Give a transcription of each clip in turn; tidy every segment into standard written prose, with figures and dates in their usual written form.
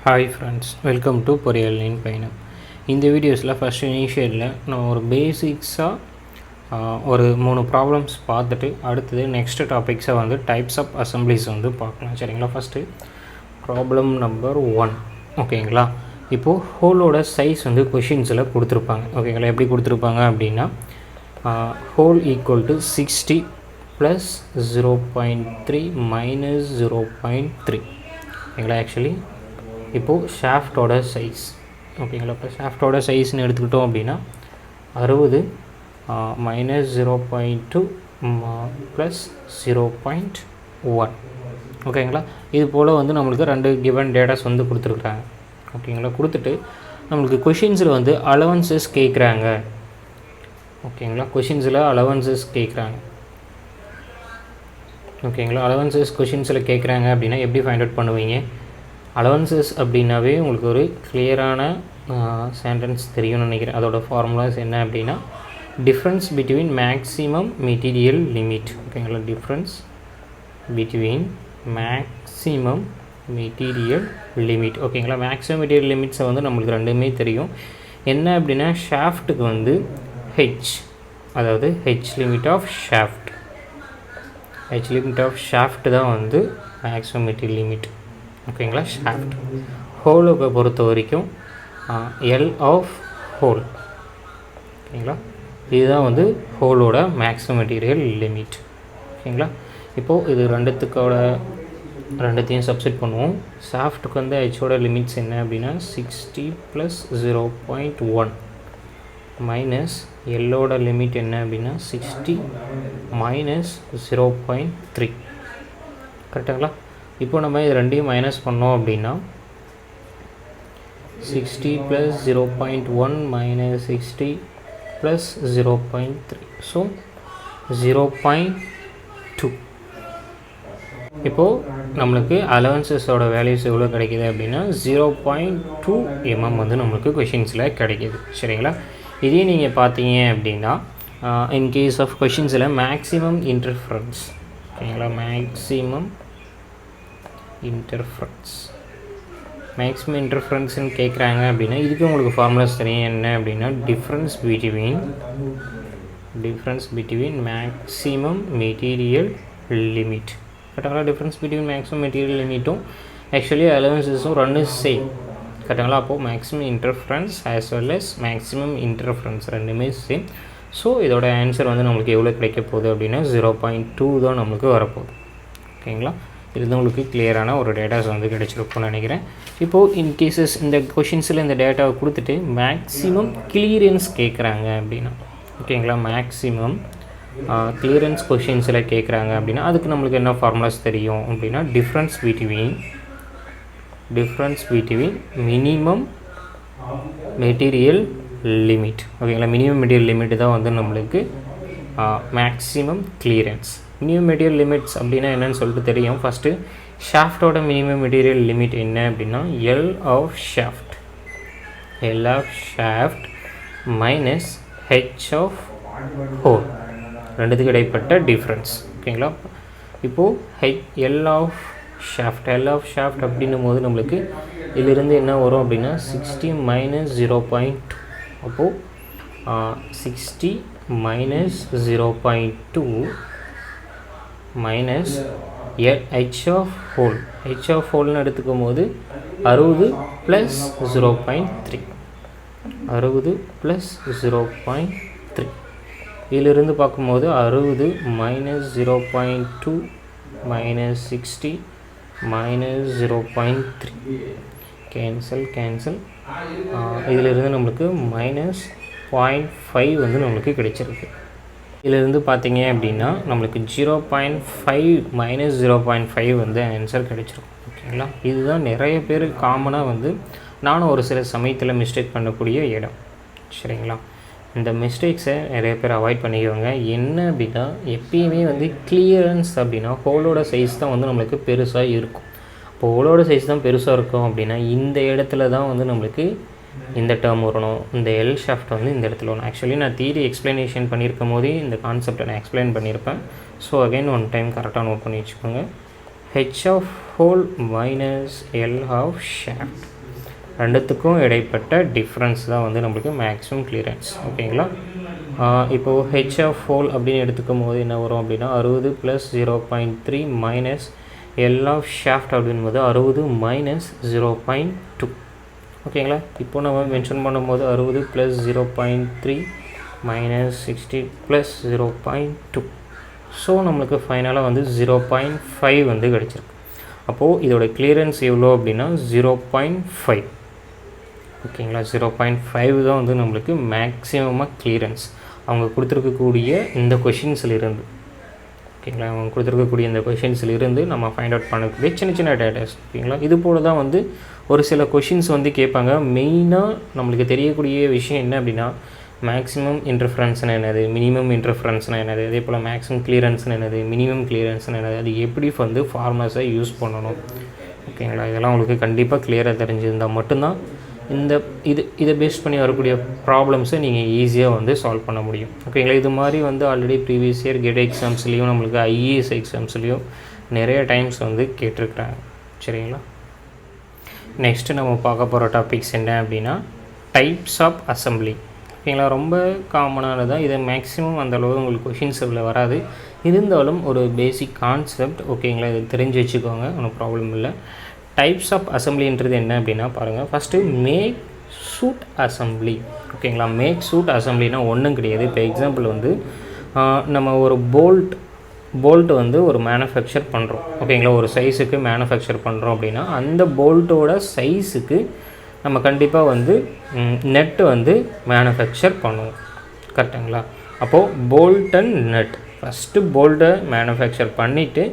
Hi friends, welcome to PoriyalaninPayanam. இந்த வீடியோஸில் first இனிஷியலில் நான் ஒரு பேசிக்ஸாக ஒரு 3 ப்ராப்ளம்ஸ் பார்த்துட்டு அடுத்தது நெக்ஸ்ட் டாபிக்ஸை வந்து டைப்ஸ் ஆஃப் அசம்பிளிஸ் வந்து பார்க்கலாம். சரிங்களா? First problem number 1. ஓகேங்களா? இப்போது ஹோலோட சைஸ் வந்து கொஷின்ஸில் கொடுத்துருப்பாங்க. ஓகேங்களா? எப்படி கொடுத்துருப்பாங்க அப்படின்னா whole equal to 60 plus 0.3 minus 0.3. ஓகேங்களா? ஆக்சுவலி இப்போது ஷாஃப்டோட சைஸ் ஓகேங்களா? இப்போ ஷாஃப்டோட சைஸ்ன்னு எடுத்துக்கிட்டோம் அப்படின்னா 60 மைனஸ் 0.2 ப்ளஸ் 0.1. ஓகேங்களா? இது போல் வந்து நம்மளுக்கு 2 கிவன் டேட்டாஸ் வந்து கொடுத்துருக்குறாங்க. ஓகேங்களா? கொடுத்துட்டு நம்மளுக்கு கொஷின்ஸில் வந்து அலவன்சஸ் கேட்குறாங்க. ஓகேங்களா? கொஷின்ஸில் அலவன்சஸ் கேட்குறாங்க. ஓகேங்களா? அலவன்சஸ் கொஷின்ஸில் கேட்குறாங்க அப்படின்னா எப்படி ஃபைண்ட் அவுட் பண்ணுவீங்க? அலவன்சஸ் அப்படின்னாவே உங்களுக்கு ஒரு கிளியரான சென்டென்ஸ் தெரியும்னு நினைக்கிறேன். அதோட ஃபார்முலாஸ் என்ன அப்படின்னா difference between maximum material limit. ஓகேங்களா? Difference between maximum material limit. ஓகேங்களா? மேக்ஸிமம் மெட்டீரியல் லிமிட்ஸை வந்து நம்மளுக்கு ரெண்டுமே தெரியும். என்ன அப்படின்னா ஷாஃப்ட்டுக்கு வந்து ஹெச், அதாவது H limit of shaft, H limit of shaft தான் வந்து மேக்ஸிமம் மெட்டீரியல் லிமிட். ஓகேங்களா? ஷாஃப்ட். ஹோலுக்கு பொறுத்த வரைக்கும் எல் ஆஃப் ஹோல். ஓகேங்களா? இதுதான் வந்து ஹோலோட மேக்ஸிமம் மெட்டீரியல் லிமிட். ஓகேங்களா? இப்போது இது ரெண்டுத்தையும் சப்ஸ்டிட் பண்ணுவோம். ஷாஃப்ட்டுக்கு வந்து ஹெச்சோட லிமிட்ஸ் என்ன அப்படின்னா 60 ப்ளஸ் 0.1 மைனஸ் எல்லோட லிமிட் என்ன அப்படின்னா 60 மைனஸ் 0.3. கரெக்டுங்களா? இப்போ நம்ம இது ரெண்டையும் மைனஸ் பண்ணோம் அப்படின்னா 60 ப்ளஸ் 0.1 மைனஸ் 60 ப்ளஸ் 0.3, ஸோ 0.2. இப்போது நம்மளுக்கு அலவன்சஸோட வேல்யூஸ் எவ்வளோ கிடைக்கிது அப்படின்னா 0.2 mm வந்து நம்மளுக்கு கொஷின்ஸில் கிடைக்கிது. சரிங்களா? இதே நீங்கள் பார்த்தீங்க அப்படின்னா இன்கேஸ் ஆஃப் கொஷின்ஸில் மேக்ஸிமம் இன்டர்ஃபரன்ஸ். ஓகேங்களா? மேக்ஸிமம் இன்டர்ஃபரன்ஸ்ன்னு கேட்குறாங்க அப்படின்னா இதுக்கு உங்களுக்கு ஃபார்முலாஸ் தெரியும். என்ன அப்படின்னா difference between maximum material limit. கரெக்டாங்களா? டிஃப்ரென்ஸ் பிட்வீன் மேக்ஸிமம் மெட்டீரியல் லிமிட்டும் ஆக்சுவலி அலவன்சஸும் ரெண்டு சேம். கரெக்டாங்களா? அப்போது maximum interference as well as maximum interference ரெண்டுமே சேம். ஸோ இதோட ஆன்சர் வந்து நம்மளுக்கு எவ்வளோ கிடைக்க போகுது அப்படின்னா 0.2 தான் நம்மளுக்கு வரப்போகுது. ஓகேங்களா? இது உங்களுக்கு கிளியரான ஒரு டேட்டாஸ் வந்து கிடச்சிருக்கும்னு நினைக்கிறேன். இப்போது இன்கேசஸ் இந்த கொஷின்ஸில் இந்த டேட்டாவை கொடுத்துட்டு மேக்ஸிமம் கிளியரன்ஸ் கேட்குறாங்க அப்படின்னா, ஓகேங்களா, மேக்ஸிமம் கிளியரன்ஸ் கொஷின்ஸில் கேட்குறாங்க அப்படின்னா அதுக்கு நம்மளுக்கு என்ன ஃபார்முலாஸ் தெரியும் அப்படின்னா difference between minimum material limit. ஓகேங்களா? மினிமம் மெட்டீரியல் லிமிட் தான் வந்து நம்மளுக்கு maximum clearance. Minimum material limits அப்படின்னா என்னென்னு சொல்லிட்டு தெரியும். ஃபஸ்ட்டு ஷாஃப்டோட மினிமம் மெட்டீரியல் லிமிட் என்ன அப்படின்னா L of shaft minus H of hole, ரெண்டுத்துக்கு இடைப்பட்ட டிஃப்ரென்ஸ். ஓகேங்களா? இப்போது எல் ஆஃப் ஷாஃப்ட் அப்படின்னும் போது நம்மளுக்கு இதிலிருந்து என்ன வரும் அப்படின்னா 60 மைனஸ் 0.2. அப்போது 60 மைனஸ் 0.2 மைனஸ் ஹெச் ஆஃப் ஹோல்னு எடுத்துக்கும் போது 60 ப்ளஸ் 0.3, 60 ப்ளஸ் 0.3. இதிலிருந்து பார்க்கும்போது 60 மைனஸ் 0.2 மைனஸ் 60 மைனஸ் 0.3 கேன்சல். இதிலிருந்து நம்மளுக்கு மைனஸ் 0.5 வந்து நம்மளுக்கு கிடைச்சிருக்கு. இதிலிருந்து பார்த்தீங்க அப்படின்னா நம்மளுக்கு 0.5 மைனஸ் 0.5 வந்து ஆன்சர் கிடைச்சிருக்கும். ஓகேங்களா? இதுதான் நிறைய பேர் காமனாக வந்து நானும் ஒரு சில சமயத்தில் மிஸ்டேக் பண்ணக்கூடிய இடம். சரிங்களா? இந்த மிஸ்டேக்ஸை நிறைய பேர் அவாய்ட் பண்ணிக்குவாங்க. என்ன அப்படின்னா எப்பயுமே வந்து கிளியரன்ஸ் அப்படின்னா ஹோலோட சைஸ் தான் வந்து நம்மளுக்கு பெருசாக இருக்கும். இப்போ ஹோலோட சைஸ் தான் பெருசாக இருக்கும் அப்படின்னா இந்த இடத்துல தான் வந்து நம்மளுக்கு இந்த டேர்ம் வரணும், இந்த எல் ஷாஃப்ட் வந்து இந்த இடத்துல வரணும். ஆக்சுவலி நான் தியரி எக்ஸ்ப்ளனேஷன் பண்ணியிருக்கும் போதே இந்த கான்செப்டை நான் எக்ஸ்பிளைன் பண்ணியிருப்பேன். ஸோ அகைன் ஒன் டைம் கரெக்டாக நோட் பண்ணி வச்சுக்கோங்க. h of hole minus L of shaft ரெண்டுத்துக்கும் இடைப்பட்ட டிஃப்ரென்ஸ் தான் வந்து நம்மளுக்கு மேக்ஸிமம் கிளியரன்ஸ். ஓகேங்களா? இப்போது h of hole அப்படின்னு எடுத்துக்கும் போது என்ன வரும் அப்படின்னா 60 + 0.3 மைனஸ் L of shaft அப்படின்போது 60 மைனஸ் 0.2. ஓகேங்களா? இப்போ நம்ம மென்ஷன் பண்ணும்போது 60 + 0.3 மைனஸ் 60 + 0.2. ஸோ நம்மளுக்கு ஃபைனலாக வந்து 0.5 வந்து கிடச்சிருக்கு. அப்போது இதோட கிளியரன்ஸ் எவ்வளோ அப்படின்னா 0.5. ஓகேங்களா? 0.5 தான் வந்து நம்மளுக்கு மேக்ஸிமமாக கிளியரன்ஸ் அவங்க கொடுத்துருக்கக்கூடிய இந்த கொஷின்ஸிலிருந்து. ஓகேங்களா? அவங்க கொடுத்துருக்கக்கூடிய இந்த கொஷின்ஸிலிருந்து நம்ம ஃபைண்ட் அவுட் பண்ணக்கூடிய சின்ன சின்ன டேட்டாஸ். ஓகேங்களா? இது போல் தான் வந்து ஒரு சில கொஷின்ஸ் வந்து கேட்பாங்க. மெயினாக நம்மளுக்கு தெரியக்கூடிய விஷயம் என்ன அப்படின்னா மேக்ஸிமம் இன்டர்ஃபரன்ஸ்னு என்னது, மினிமம் இன்டர்ஃபரன்ஸ்னு என்னது, அதே போல் மேக்ஸிமம் கிளியரன்ஸ்னு என்னது, மினிமம் கிளியரன்ஸ்னு என்னது, அது எப்படி வந்து ஃபார்முலாஸை யூஸ் பண்ணணும். ஓகேங்களா? இதெல்லாம் உங்களுக்கு கண்டிப்பாக கிளியராக தெரிஞ்சிருந்தால் மட்டும்தான் இதை பேஸ் பண்ணி வரக்கூடிய ப்ராப்ளம்ஸை நீங்கள் ஈஸியாக வந்து சால்வ் பண்ண முடியும். ஓகேங்களா? இது மாதிரி வந்து ஆல்ரெடி ப்ரீவியஸ் இயர் கேட் எக்ஸாம்ஸ்லேயும் நம்மளுக்கு ஐஏஎஸ் எக்ஸாம்ஸ்லேயும் நிறைய டைம்ஸ் வந்து கேட்டிருக்கிறாங்க. சரிங்களா? நெக்ஸ்ட்டு நம்ம பார்க்க போகிற டாபிக்ஸ் என்ன அப்படின்னா டைப்ஸ் ஆஃப் அசம்பிளி. ஓகேங்களா? ரொம்ப காமனானதான். இதை மேக்ஸிமம் அந்தளவு உங்களுக்கு கொஷின்ஸ் இதில் வராது. இருந்தாலும் ஒரு பேசிக் கான்செப்ட். ஓகேங்களா? இது தெரிஞ்சு வச்சுக்கோங்க, ஒன்றும் ப்ராப்ளம் இல்லை. டைப்ஸ் ஆஃப் அசம்பிளின்றது என்ன அப்படின்னா பாருங்கள். First make suit assembly. ஓகேங்களா? மேக் சூட் அசம்பிளினா ஒன்றும் கிடையாது. இப்போ எக்ஸாம்பிள் வந்து நம்ம ஒரு போல்ட் வந்து ஒரு மேனுஃபேக்சர் பண்ணுறோம். ஓகேங்களா? ஒரு சைஸுக்கு மேனுஃபேக்சர் பண்ணுறோம் அப்படின்னா அந்த போல்ட்டோட சைஸுக்கு நம்ம கண்டிப்பாக வந்து நெட்டு வந்து மேனுஃபேக்சர் பண்ணுவோம். கரெக்டுங்களா? அப்போது போல்ட் அண்ட் நெட் ஃபஸ்ட்டு போல்ட்டை மேனுஃபேக்சர் பண்ணிவிட்டு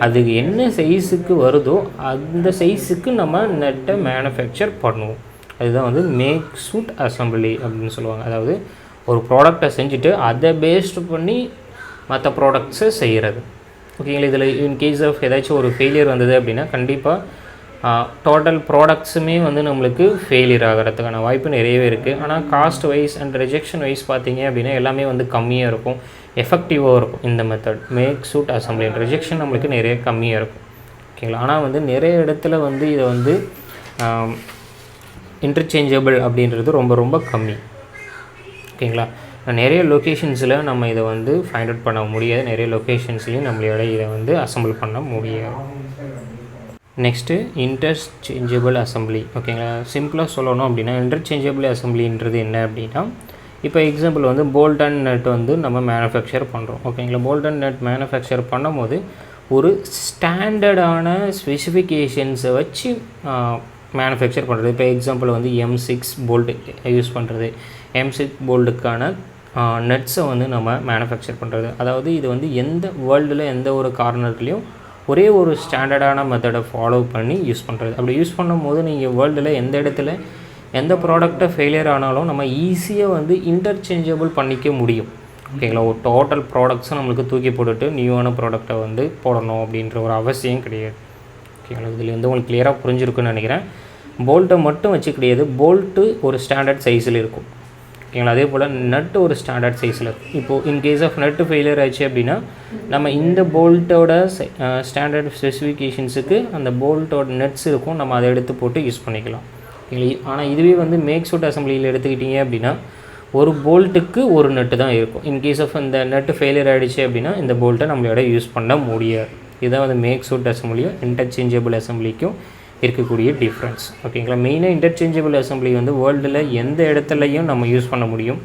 அதுக்கு என்ன சைஸுக்கு வருதோ அந்த சைஸுக்கு நம்ம நெட்டை மேனுஃபேக்சர் பண்ணுவோம். அதுதான் வந்து மேக் சூட் அசம்பிளி அப்படின்னு சொல்லுவாங்க. அதாவது ஒரு ப்ராடக்டை செஞ்சுட்டு அதை பேஸ்டு பண்ணி மற்ற ப்ராடக்ட்ஸை செய்கிறது. ஓகேங்களா? இதில் இன்கேஸ் ஆஃப் ஏதாச்சும் ஒரு ஃபெயிலியர் வந்தது அப்படின்னா கண்டிப்பாக டோட்டல் ப்ராடக்ட்ஸுமே வந்து நம்மளுக்கு ஃபெயிலியர் ஆகிறதுக்கான வாய்ப்பு நிறையவே இருக்குது. ஆனால் cost wise and rejection wise பார்த்தீங்க அப்படின்னா எல்லாமே வந்து கம்மியாக இருக்கும், எஃபெக்டிவாக இருக்கும். இந்த method make suit assembly rejection நம்மளுக்கு நிறைய கம்மியாக இருக்கும். ஓகேங்களா? ஆனால் வந்து நிறைய இடத்துல வந்து இதை வந்து இன்டர்சேஞ்சபிள் அப்படின்றது ரொம்ப ரொம்ப கம்மி. ஓகேங்களா? நிறைய லொக்கேஷன்ஸில் நம்ம இதை வந்து ஃபைண்ட் அவுட் பண்ண முடியாது. நிறைய லொக்கேஷன்ஸ்லேயும் நம்மளோட இதை வந்து அசம்பிள் பண்ண முடியாது. Next interchangeable assembly. ஓகேங்களா? சிம்பிளாக சொல்லணும் அப்படின்னா இன்டர்சேஞ்சபிள் அசம்பிளின்றது என்ன அப்படின்னா இப்போ எக்ஸாம்பிள் வந்து போல்ட் அண்ட் நட் வந்து நம்ம மேனுஃபேக்சர் பண்ணுறோம். ஓகேங்களா? போல்ட் அண்ட் நட் மேனுஃபேக்சர் பண்ணும்போது ஒரு ஸ்டாண்டர்டான ஸ்பெசிஃபிகேஷன்ஸை வச்சு மேனுஃபேக்சர் பண்ணுறது. இப்போ எக்ஸாம்பிள் வந்து M6 போல்ட் யூஸ் பண்ணுறது, M6 போல்ட்டுக்கான நட்ஸை வந்து நம்ம மேனுஃபேக்சர் பண்ணுறது. அதாவது இது வந்து எந்த வேர்ல்டில் எந்த ஒரு கார்னர்லேயும் ஒரே ஒரு ஸ்டாண்டர்டான மெத்தடை ஃபாலோ பண்ணி யூஸ் பண்ணுறது. அப்படி யூஸ் பண்ணும்போது நீங்கள் வேர்ல்டில் எந்த இடத்துல எந்த ப்ராடக்டை ஃபெயிலியர் ஆனாலும் நம்ம ஈஸியாக வந்து இன்டர்சேஞ்சபிள் பண்ணிக்க முடியும். ஓகேங்களா? ஒரு டோட்டல் ப்ராடக்ட்ஸை நம்மளுக்கு தூக்கி போட்டுட்டு நியூவான ப்ராடக்டை வந்து போடணும் அப்படின்ற ஒரு அவசியம் கிடையாது. ஓகேங்களா? இதில் வந்து உங்களுக்கு கிளியராக புரிஞ்சிருக்குன்னு நினைக்கிறேன். போல்ட்டை மட்டும் வச்சு கிடையாது, போல்ட்டு ஒரு ஸ்டாண்டர்ட் சைஸில் இருக்கும். ஓகேங்களா? அதே போல் நட்டு ஒரு ஸ்டாண்டர்ட் சைஸில் இருக்கும். இப்போது இன்கேஸ் ஆஃப் நட்டு ஃபெயிலியர் ஆச்சு அப்படின்னா நம்ம இந்த போல்ட்டோட ஸ்டாண்டர்ட் ஸ்பெசிஃபிகேஷன்ஸுக்கு அந்த போல்ட்டோட நட்ஸ் இருக்கும், நம்ம அதை எடுத்து போட்டு யூஸ் பண்ணிக்கலாம். ஆனால் இதுவே வந்து மேக் சூட் அசம்பிளியில் எடுத்துக்கிட்டிங்க அப்படின்னா ஒரு போல்ட்டுக்கு ஒரு நட்டு தான் இருக்கும். இன்கேஸ் ஆஃப் இந்த நட்டு ஃபெயிலியர் ஆகிடுச்சு அப்படின்னா இந்த போல்ட்டை நம்மளோட யூஸ் பண்ண முடியாது. இதுதான் வந்து மேக் சூட் அசம்பிளியும் இன்டர்சேஞ்சபிள் அசம்பிளிக்கும் இருக்கக்கூடிய டிஃப்ரென்ஸ். ஓகேங்களா? மெயினாக இன்டர்சேஞ்சபிள் அசம்பிளி வந்து வேர்ல்டில் எந்த இடத்துலையும் நம்ம யூஸ் பண்ண முடியும்.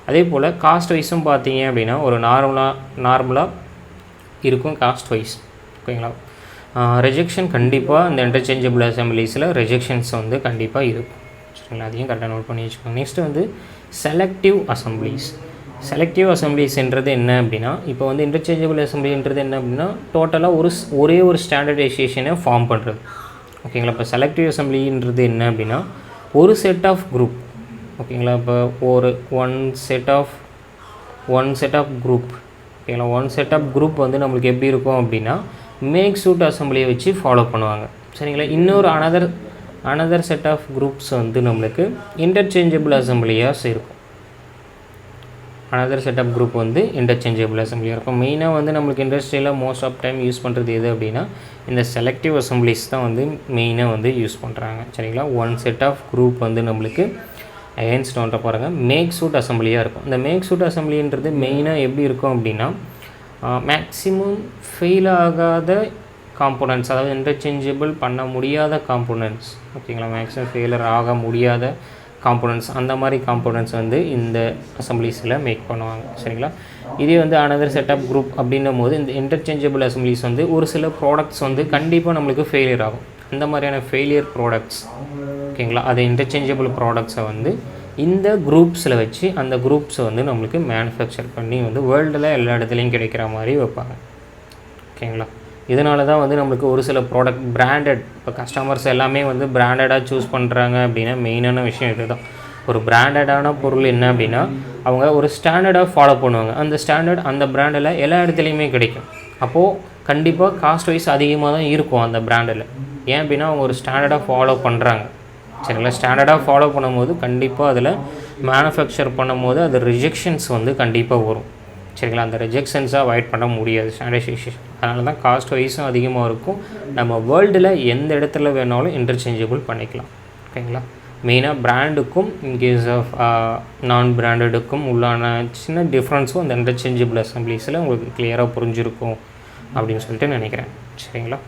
அதே போல் காஸ்ட் வைஸும் பார்த்தீங்க அப்படின்னா ஒரு நார்மலாக இருக்கும் காஸ்ட் வைஸ். ஓகேங்களா? ரிஜெக்ஷன் கண்டிப்பாக இந்த இன்டர்சேஞ்சபிள் அசம்பிளிஸில் ரிஜெக்ஷன்ஸ் வந்து கண்டிப்பாக இருக்கும். சரிங்களா? அதையும் கரெக்டாக நோட் பண்ணி வச்சுக்கோங்க. நெக்ஸ்ட்டு வந்து செலக்டிவ் அசம்பிளிஸ். செலக்டிவ் அசம்பிளிஸ்ன்றது என்ன அப்படின்னா இப்போ வந்து இன்டர்சேஞ்சபிள் அசம்பிளின்றது என்ன அப்படின்னா டோட்டலாக ஒரே ஒரு ஸ்டாண்டர்டைசேஷனை ஃபார்ம் பண்ணுறது. ஓகேங்களா? இப்போ செலக்டிவ் அசம்பிளின்றது என்ன அப்படின்னா ஒரு செட் ஆஃப் குரூப். ஓகேங்களா? இப்போ ஒரு ஒன் செட் ஆஃப் குரூப். ஓகேங்களா? ஒன் செட் ஆஃப் குரூப் வந்து நம்மளுக்கு எப்படி இருக்கும் அப்படின்னா மேக் சூட் அசம்பிளியை வச்சு ஃபாலோ பண்ணுவாங்க. சரிங்களா? இன்னொரு அனதர் செட் ஆஃப் குரூப்ஸ் வந்து நம்மளுக்கு இன்டர்சேஞ்சபிள் அசம்பிளியாக இருக்கும். another set of group வந்து interchangeable assembly இருக்கும். மெயினாக வந்து நம்மளுக்கு இண்டஸ்ட்ரியில் மோஸ்ட் ஆஃப் டைம் யூஸ் பண்ணுறது எது அப்படின்னா இந்த செலக்டிவ் அசம்பிளிஸ் தான் வந்து மெயினாக வந்து யூஸ் பண்ணுறாங்க. சரிங்களா, ஒன் செட் ஆஃப் குரூப் வந்து நம்மளுக்கு அகைன்ஸ்ட் ஒன்றை பாருங்கள் மேக் சூட் அசம்பிளியாக இருக்கும். இந்த மேக் சூட் அசம்பிளின்றது மெயினாக எப்படி இருக்கும் அப்படின்னா மேக்ஸிமம் ஃபெயில் ஆகாத காம்போனன்ட்ஸ், அதாவது இன்டர்சேஞ்சபிள் பண்ண முடியாத காம்போனன்ட்ஸ், ஓகேங்களா, மேக்ஸிமம் ஃபெயிலர் ஆக முடியாத காம்போனன்ட்ஸ், அந்த மாதிரி காம்போனன்ட்ஸ் வந்து இந்த அசம்பிளிஸில் மேக் பண்ணுவாங்க. சரிங்களா, இதே வந்து அனதர் செட்டப் குரூப் அப்படின்னும் போது இந்த இன்டர்சேஞ்சபிள் அசம்பிளிஸ் வந்து ஒரு சில ப்ராடக்ட்ஸ் வந்து கண்டிப்பாக நம்மளுக்கு ஃபெயிலியர் ஆகும். அந்த மாதிரியான ஃபெயிலியர் ப்ராடக்ட்ஸ், ஓகேங்களா, அது இன்டர்சேஞ்சபிள் ப்ராடக்ட்ஸை வந்து இந்த குரூப்ஸில் வச்சு அந்த குரூப்ஸை வந்து நம்மளுக்கு மேனுஃபேக்சர் பண்ணி வந்து வேர்ல்டில் எல்லா இடத்துலையும் கிடைக்கிற மாதிரி வைப்பாங்க. ஓகேங்களா, இதனால தான் வந்து நம்மளுக்கு ஒரு சில ப்ராடக்ட் பிராண்டட், இப்போ கஸ்டமர்ஸ் எல்லாமே வந்து பிராண்டடாக சூஸ் பண்ணுறாங்க அப்படின்னா மெயினான விஷயம் இது தான். ஒரு பிராண்டடான பொருள் என்ன அப்படின்னா அவங்க ஒரு ஸ்டாண்டர்டாக ஃபாலோ பண்ணுவாங்க. அந்த ஸ்டாண்டர்ட் அந்த பிராண்டில் எல்லா இடத்துலையுமே கிடைக்கும். அப்போது கண்டிப்பாக காஸ்ட் வைஸ் அதிகமாக தான் இருக்கும் அந்த பிராண்டில். ஏன் அப்படின்னா அவங்க ஒரு ஸ்டாண்டர்டாக ஃபாலோ பண்ணுறாங்க. சரிங்களா, ஸ்டாண்டர்டாக ஃபாலோ பண்ணும்போது கண்டிப்பாக அதில் மேனுஃபேக்சர் பண்ணும்போது அது ரிஜெக்ஷன்ஸ் வந்து கண்டிப்பாக வரும். சரிங்களா, அந்த ரிஜெக்ஷன்ஸாக அவாய்ட் பண்ண முடியாது ஸ்டாண்டர்டைசேஷன். அதனால தான் காஸ்ட் வைஸும் அதிகமாக இருக்கும். நம்ம வேர்ல்டில் எந்த இடத்துல வேணாலும் இன்டர்சேஞ்சபிள் பண்ணிக்கலாம். ஓகேங்களா, மெயினாக பிராண்டுக்கும் இன்கேஸ் ஆஃப் நான் பிராண்டடுக்கும் உள்ளான சின்ன டிஃப்ரென்ஸும் அந்த இன்டர்சேஞ்சபிள் அசம்பிளிஸில் உங்களுக்கு கிளியராக புரிஞ்சிருக்கும் அப்படின்னு சொல்லிட்டு நினைக்கிறேன். சரிங்களா.